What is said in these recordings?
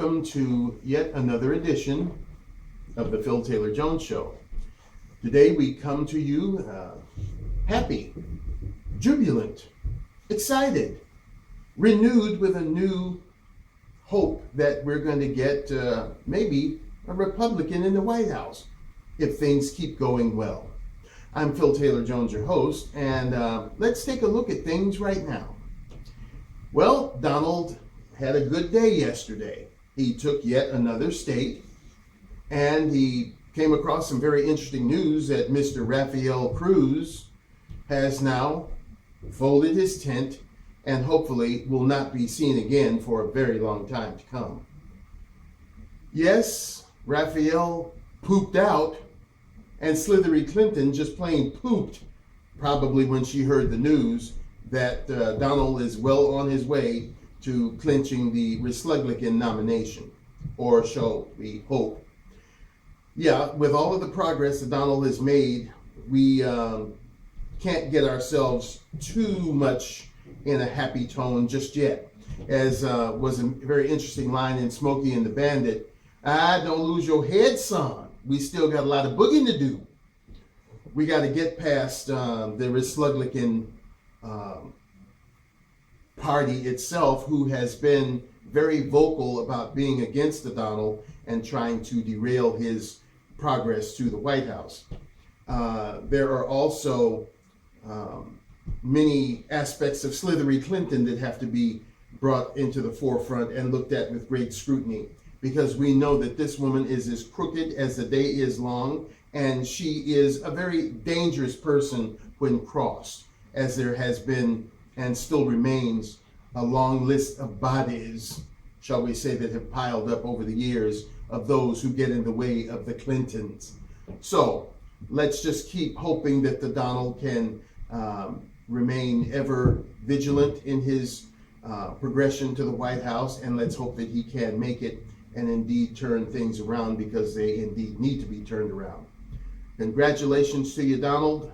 welcome to yet another edition of the Phil Taylor Jones Show. Today we come to you happy, jubilant, excited, renewed with a new hope that we're going to get maybe a Republican in the White House if things keep going well. I'm Phil Taylor Jones, your host, and let's take a look at things right now. Well, Donald had a good day yesterday. He took yet another state, and he came across some very interesting news that Mr. Raphael Cruz has now folded his tent and hopefully will not be seen again for a very long time to come. Yes, Raphael pooped out, and Slithery Clinton just plain pooped, probably when she heard the news that Donald is well on his way to clinching the Republican nomination, or so we hope. Yeah, with all of the progress that Donald has made, we can't get ourselves too much in a happy tone just yet. As was a very interesting line in Smokey and the Bandit, don't lose your head, son. We still got a lot of boogieing to do. We got to get past the Republican party itself, who has been very vocal about being against the Donald and trying to derail his progress to the White House. There are also many aspects of Slithery Clinton that have to be brought into the forefront and looked at with great scrutiny, because we know that this woman is as crooked as the day is long, and she is a very dangerous person when crossed, as there has been and still remains a long list of bodies, shall we say, that have piled up over the years of those who get in the way of the Clintons. So let's just keep hoping that the Donald can remain ever vigilant in his progression to the White House, and let's hope that he can make it and indeed turn things around, because they indeed need to be turned around. Congratulations to you, Donald.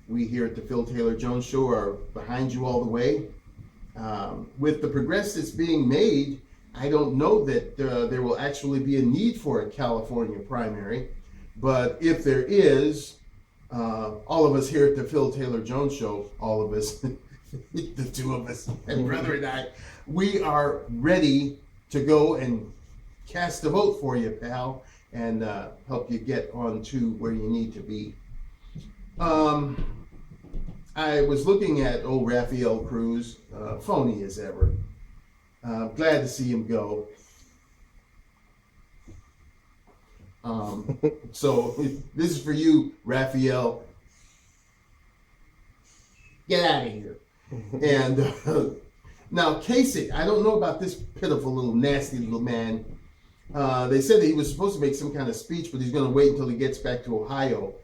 We here at the Phil Taylor Jones Show are behind you all the way. With the progress that's being made, I don't know that there will actually be a need for a California primary, but if there is, all of us here at the Phil Taylor Jones Show, all of us, the two of us, and brother and I, we are ready to go and cast a vote for you, pal, and help you get on to where you need to be. I was looking at old Raphael Cruz, phony as ever. Glad to see him go. So this is for you, Raphael. Get out of here. And now Kasich, I don't know about this pitiful little nasty little man. They said that he was supposed to make some kind of speech, but he's going to wait until he gets back to Ohio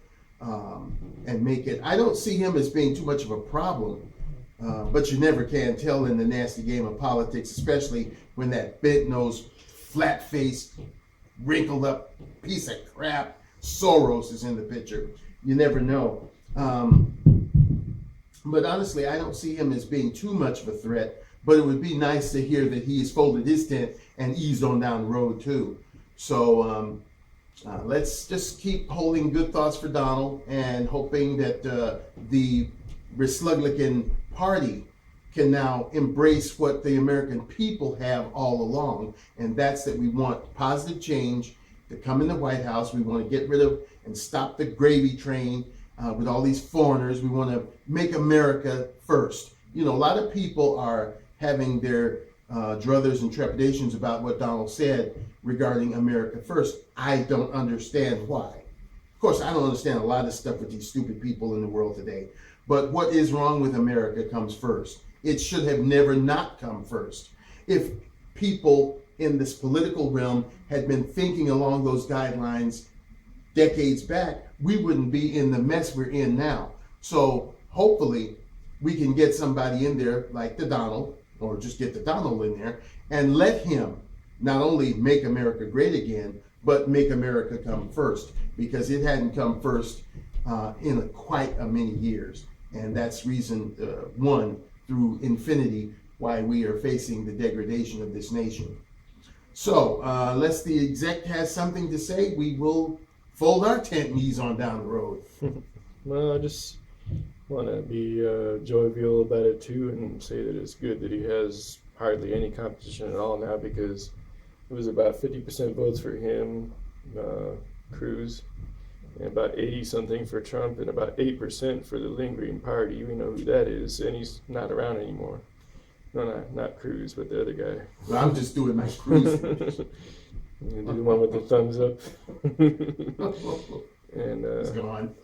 and make it. I don't see him as being too much of a problem, but you never can tell in the nasty game of politics, especially when that bent-nosed, flat-faced, wrinkled-up piece of crap Soros is in the picture. You never know. But honestly, I don't see him as being too much of a threat, but it would be nice to hear that he's folded his tent and eased on down the road too. So let's just keep holding good thoughts for Donald and hoping that the Republican Party can now embrace what the American people have all along, and that's that we want positive change to come in the White House. We want to get rid of and stop the gravy train with all these foreigners. We want to make America first. You know, a lot of people are having their druthers and trepidations about what Donald said regarding America first. I don't understand why. Of course, I don't understand a lot of stuff with these stupid people in the world today. But what is wrong with America comes first. It should have never not come first. If people in this political realm had been thinking along those guidelines decades back, we wouldn't be in the mess we're in now. So hopefully we can get somebody in there like the Donald, or just get the Donald in there and let him not only make America great again, but make America come first, because it hadn't come first in quite a many years. And that's reason one through infinity why we are facing the degradation of this nation. So, unless the exec has something to say, we will fold our tent and ease on down the road. Well, I just want to be jovial about it too, and say that it's good that he has hardly any competition at all now, because it was about 50% votes for him, Cruz, and about 80 something for Trump, and about 8% for the lingering party. We know who that is, and he's not around anymore. No, not Cruz, but the other guy. Well, I'm just doing my Cruz. You do the one with the thumbs up. And It's gone.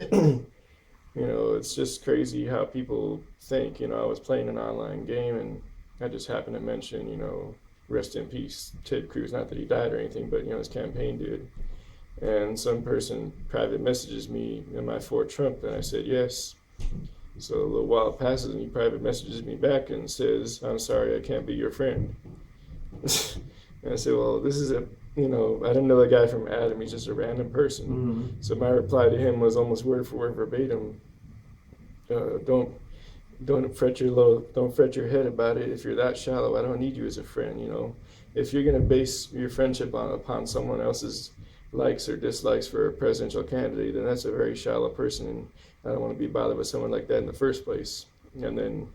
you know, it's just crazy how people think. You know, I was playing an online game, and I just happened to mention, you know, rest in peace, Ted Cruz. Not that he died or anything, but, you know, his campaign did. And some person private messages me, am I for Trump? And I said, yes. So a little while passes, and he private messages me back and says, I'm sorry, I can't be your friend. And I said, well, this is a, you know, I didn't know the guy from Adam. He's just a random person. Mm-hmm. So my reply to him was almost word for word verbatim. Don't fret your head about it. If you're that shallow, I don't need you as a friend. You know, if you're gonna base your friendship upon someone else's likes or dislikes for a presidential candidate, then that's a very shallow person, and I don't want to be bothered with someone like that in the first place. And then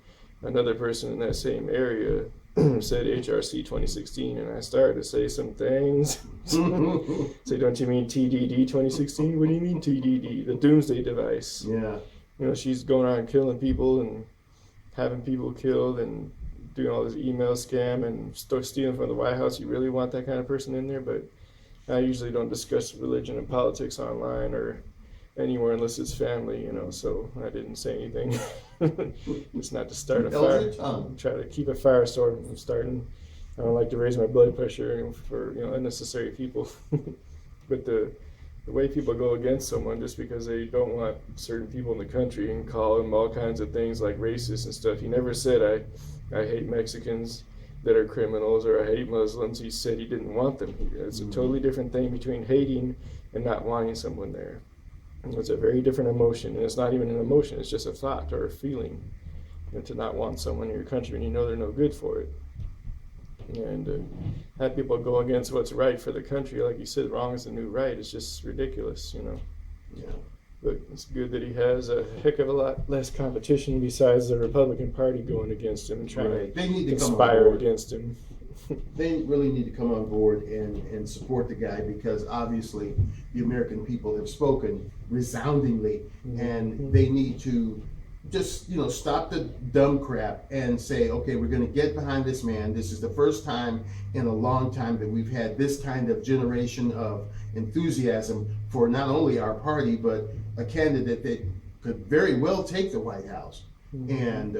another person in that same area said HRC 2016, and I started to say some things. Say, don't you mean TDD 2016? What do you mean TDD? The doomsday device. Yeah. You know, she's going around killing people and having people killed and doing all this email scam and stealing from the White House. You really want that kind of person in there? But I usually don't discuss religion and politics online or anywhere unless it's family, you know, so I didn't say anything. It's not to start a fire. Try to keep a firestorm from starting. I don't like to raise my blood pressure for, you know, unnecessary people. But the way people go against someone just because they don't want certain people in the country and call them all kinds of things like racist and stuff. He never said, I hate Mexicans that are criminals, or I hate Muslims. He said he didn't want them here. It's a totally different thing between hating and not wanting someone there. It's a very different emotion, and it's not even an emotion, it's just a thought or a feeling, you know, to not want someone in your country when you know they're no good for it. And have people go against what's right for the country, like you said, wrong is the new right. It's just ridiculous, you know. Yeah. But it's good that he has a heck of a lot less competition besides the Republican Party going against him and trying to conspire against him. They really need to come on board and support the guy, because obviously the American people have spoken resoundingly, and they need to just, you know, stop the dumb crap and say, okay, we're going to get behind this man. This is the first time in a long time that we've had this kind of generation of enthusiasm for not only our party, but a candidate that could very well take the White House. And,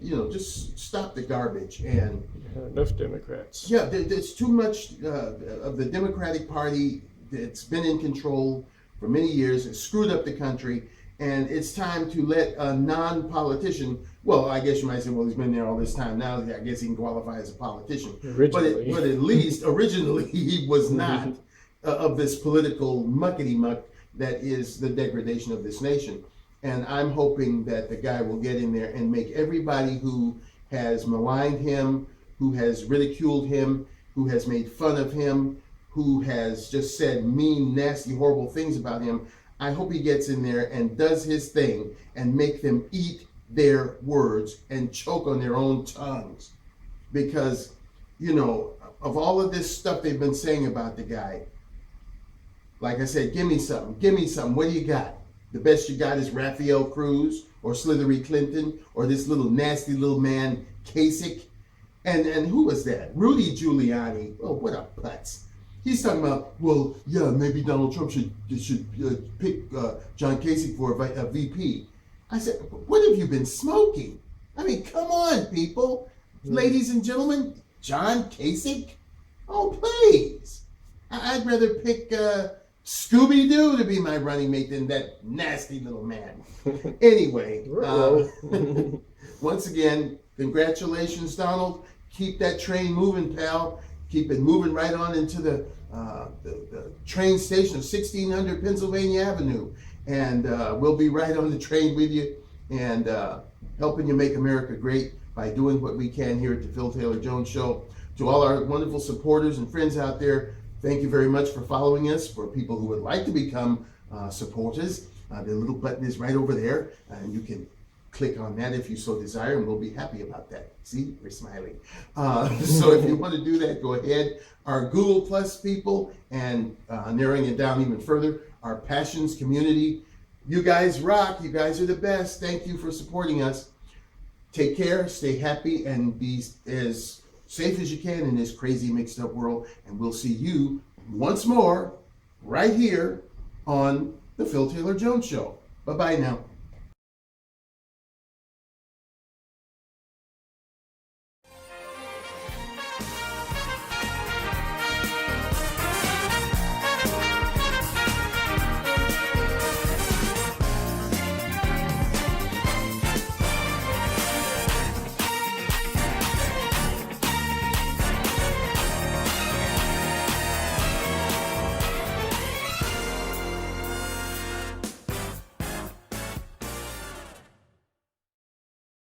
you know, just stop the garbage. And enough Democrats. Yeah, there's too much of the Democratic Party that's been in control for many years. It's screwed up the country. And it's time to let a non-politician, well, I guess you might say, well, he's been there all this time now, I guess he can qualify as a politician. But at least originally he was not of this political muckety-muck that is the degradation of this nation. And I'm hoping that the guy will get in there and make everybody who has maligned him, who has ridiculed him, who has made fun of him, who has just said mean, nasty, horrible things about him, I hope he gets in there and does his thing and make them eat their words and choke on their own tongues. Because, you know, of all of this stuff they've been saying about the guy, like I said, give me something. What do you got? The best you got is Raphael Cruz or Slithery Clinton or this little nasty little man, Kasich. And who was that? Rudy Giuliani. Oh, what a putz. He's talking about, well, yeah, maybe Donald Trump should pick John Kasich for a VP. I said, what have you been smoking? I mean, come on, people. Ladies and gentlemen, John Kasich? Oh, please. I'd rather pick Scooby-Doo to be my running mate than that nasty little man. Anyway, once again, congratulations, Donald. Keep that train moving, pal. Keep it moving right on into the train station of 1600 Pennsylvania Avenue. And we'll be right on the train with you and helping you make America great by doing what we can here at the Phil Taylor Jones Show To all our wonderful supporters and friends out there, thank you very much for following us. For people who would like to become supporters, the little button is right over there, and you can click on that if you so desire, and we'll be happy about that. See, we're smiling. So if you want to do that, go ahead. Our Google Plus people, and narrowing it down even further, our Passions community. You guys rock. You guys are the best. Thank you for supporting us. Take care, stay happy, and be as safe as you can in this crazy mixed up world. And we'll see you once more right here on the Phil Taylor Jones Show. Bye-bye now.